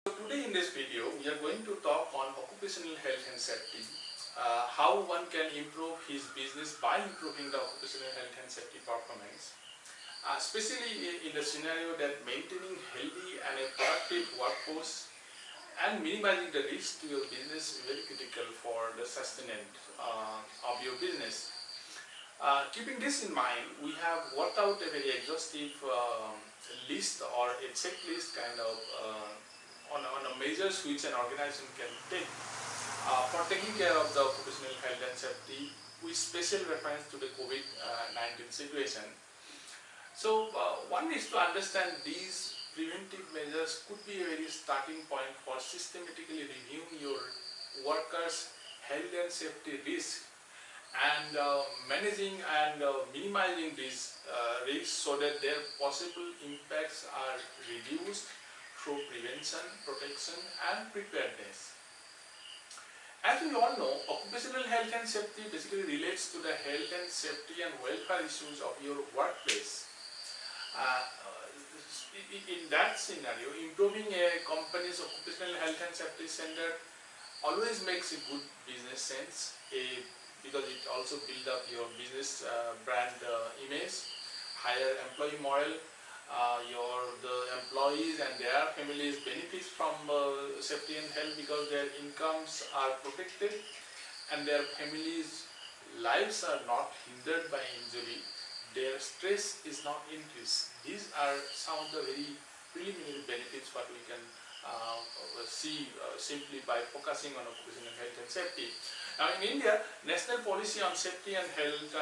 Today in this video, we are going to talk on occupational health and safety, how one can improve his business by improving the occupational health and safety performance, especially in the scenario that maintaining healthy and a productive workforce and minimizing the risk to your business is very critical for the sustenance of your business. Keeping this in mind, we have worked out a very exhaustive list or a checklist kind of on a measures which an organization can take for taking care of the occupational health and safety with special reference to the COVID-19 situation. So one needs to understand these preventive measures could be a very starting point for systematically reviewing your workers' health and safety risk and managing and minimizing these risks so that their possible impacts are reduced through prevention, protection and preparedness. As we all know, occupational health and safety basically relates to the health and safety and welfare issues of your workplace. Uh, in that scenario, improving a company's occupational health and safety standard always makes a good business sense because it also builds up your business brand image, higher employee morale, the employees and their families benefit from safety and health because their incomes are protected and their families' lives are not hindered by injury. Their stress is not increased. These are some of the very preliminary benefits what we can see simply by focusing on occupational health and safety. Now in India, National Policy on Safety and Health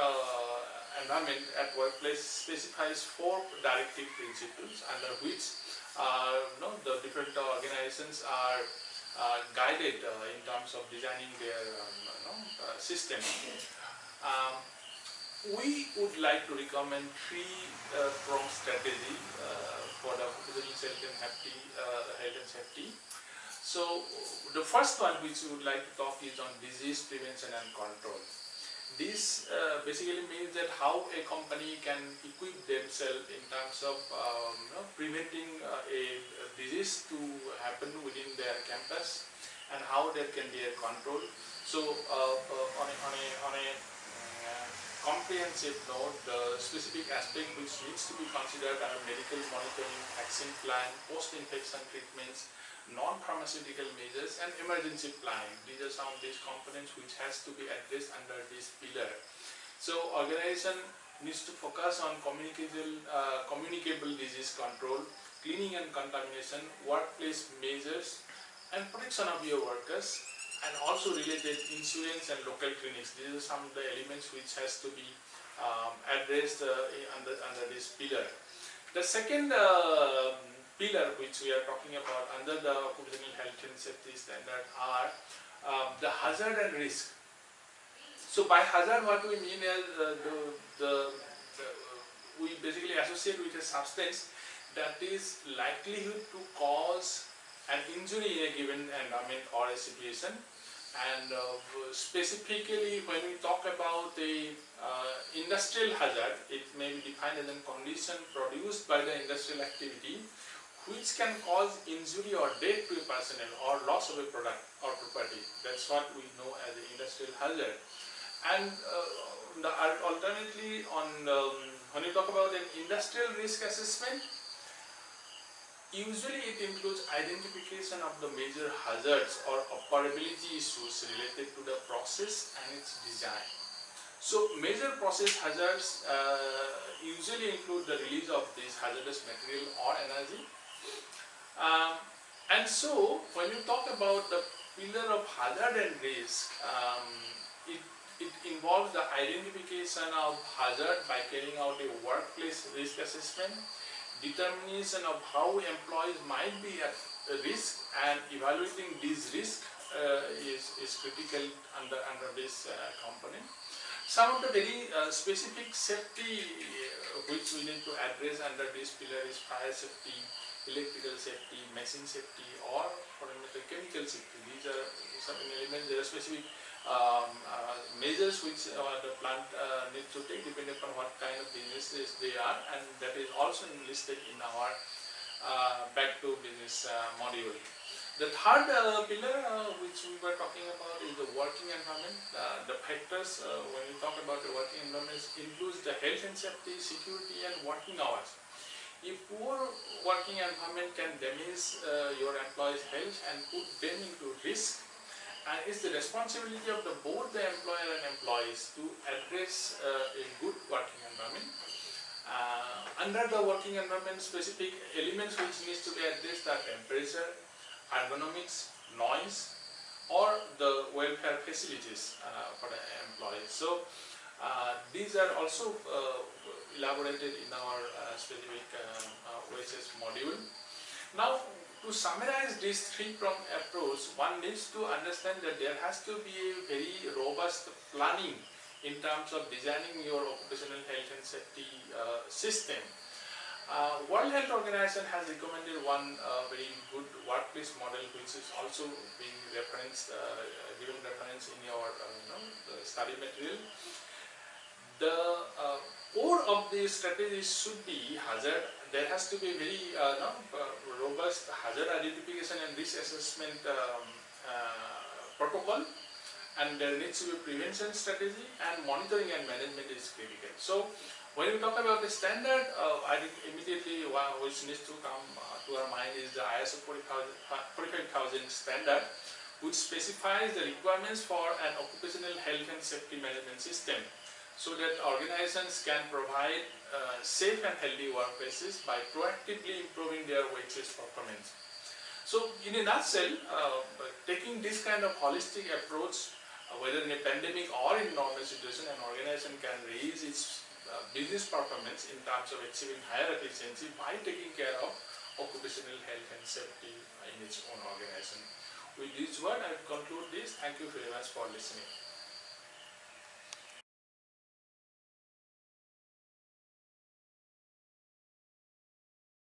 Environment at Workplace specifies 4 directive principles under which the different organizations are guided in terms of designing their system. Um, we would like to recommend 3 pronged strategy for the occupational health and safety. So the first one which we would like to talk is on disease prevention and control. This basically means that how a company can equip themselves in terms of preventing a disease to happen within their campus and how there can be a control. So on a comprehensive note, the specific aspect which needs to be considered are medical monitoring, vaccine plan, post-infection treatments, non-pharmaceutical measures and emergency planning. These are some of these components which has to be addressed under this pillar. So organization needs to focus on communicable disease control, cleaning and contamination, workplace measures and protection of your workers, and also related insurance and local clinics. These are some of the elements which has to be addressed under this pillar. The second pillar which we are talking about under the occupational health and safety standard are the hazard and risk. So by hazard, what we mean is we basically associate with a substance that is likelihood to cause an injury in a given environment or a situation. And specifically when we talk about the industrial hazard, it may be defined as a condition produced by the industrial activity which can cause injury or death to a personnel or loss of a product or property. That's what we know as an industrial hazard. And alternately, when you talk about an industrial risk assessment, usually it includes identification of the major hazards or operability issues related to the process and its design. So major process hazards usually include the release of this hazardous material or energy. And so when you talk about the pillar of hazard and risk, it involves the identification of hazard by carrying out a workplace risk assessment, determination of how employees might be at risk, and evaluating these risks is critical under this component. Some of the very specific safety which we need to address under this pillar is fire safety, electrical safety, machine safety, or for example chemical safety. These are certain elements. There are specific measures which the plant needs to take depending upon what kind of businesses they are, and that is also listed in our back to business module. The third pillar which we were talking about is the working environment. The factors when we talk about the working environment includes the health and safety, security and working hours. A poor working environment can damage your employees' health and put them into risk, and it's the responsibility of both the employer and employees to address a good working environment. Under the working environment, specific elements which needs to be addressed are temperature, ergonomics, noise, or the welfare facilities for the employees. So these are also elaborated in our specific OSS module. Now, to summarize this three-pronged approach, one needs to understand that there has to be a very robust planning in terms of designing your occupational health and safety system. World Health Organization has recommended one very good workplace model, which is also being referenced, given reference in your the study material. The core of the strategy should be hazard. There has to be very robust hazard identification and risk assessment protocol, and there needs to be prevention strategy, and monitoring and management is critical. So when we talk about the standard, I think immediately which needs to come to our mind is the ISO 45000 standard, which specifies the requirements for an occupational health and safety management system, so that organizations can provide safe and healthy workplaces by proactively improving their workplace performance. So in a nutshell, taking this kind of holistic approach, whether in a pandemic or in normal situation, an organization can raise its business performance in terms of achieving higher efficiency by taking care of occupational health and safety in its own organization. With this word, I conclude this. Thank you very much for listening.